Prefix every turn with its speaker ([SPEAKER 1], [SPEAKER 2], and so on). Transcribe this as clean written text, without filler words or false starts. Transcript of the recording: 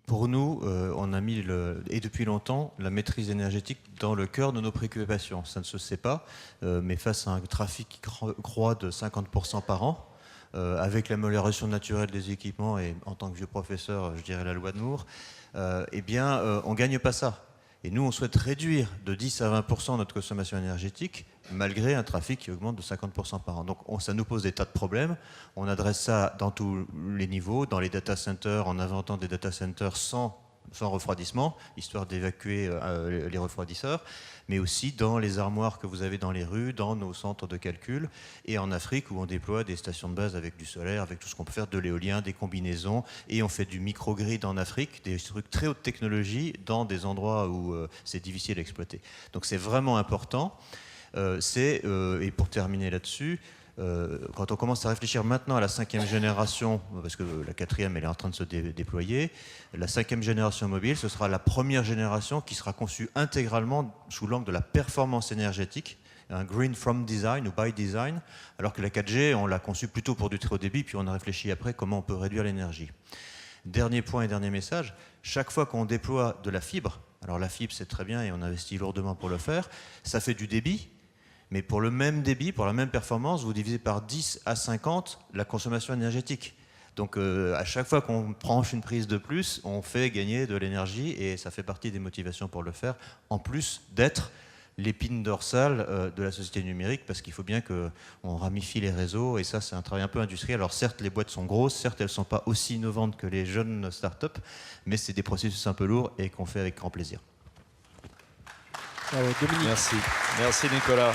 [SPEAKER 1] Pour nous, on a mis, et depuis longtemps, la maîtrise énergétique dans le cœur de nos préoccupations. Ça ne se sait pas, mais face à un trafic qui croît de 50% par an, avec l'amélioration naturelle des équipements, et en tant que vieux professeur, je dirais la loi de Moore, eh bien, on ne gagne pas ça. Et nous, on souhaite réduire de 10 à 20% notre consommation énergétique, malgré un trafic qui augmente de 50% par an. Donc ça nous pose des tas de problèmes. On adresse ça dans tous les niveaux, dans les data centers, en inventant des data centers sans refroidissement, histoire d'évacuer les refroidisseurs, mais aussi dans les armoires que vous avez dans les rues, dans nos centres de calcul, et en Afrique où on déploie des stations de base avec du solaire, avec tout ce qu'on peut faire, de l'éolien, des combinaisons, et on fait du microgrid en Afrique, des trucs très haute technologie dans des endroits où c'est difficile à exploiter. Donc c'est vraiment important. Et pour terminer là-dessus, quand on commence à réfléchir maintenant à la 5e génération, parce que la 4e elle est en train de se déployer, la 5e génération mobile, ce sera la première génération qui sera conçue intégralement sous l'angle de la performance énergétique, un green from design ou by design, alors que la 4G, on l'a conçue plutôt pour du très haut débit, puis on a réfléchi après comment on peut réduire l'énergie. Dernier point et dernier message, chaque fois qu'on déploie de la fibre, alors la fibre c'est très bien et on investit lourdement pour le faire, ça fait du débit, mais pour le même débit, pour la même performance, vous divisez par 10 à 50 la consommation énergétique. Donc à chaque fois qu'on branche une prise de plus, on fait gagner de l'énergie et ça fait partie des motivations pour le faire, en plus d'être l'épine dorsale de la société numérique, parce qu'il faut bien qu'on ramifie les réseaux, et ça c'est un travail un peu industriel. Alors certes les boîtes sont grosses, certes elles ne sont pas aussi innovantes que les jeunes startups, mais c'est des processus un peu lourds et qu'on fait avec grand plaisir.
[SPEAKER 2] Dominique.
[SPEAKER 3] Merci Nicolas.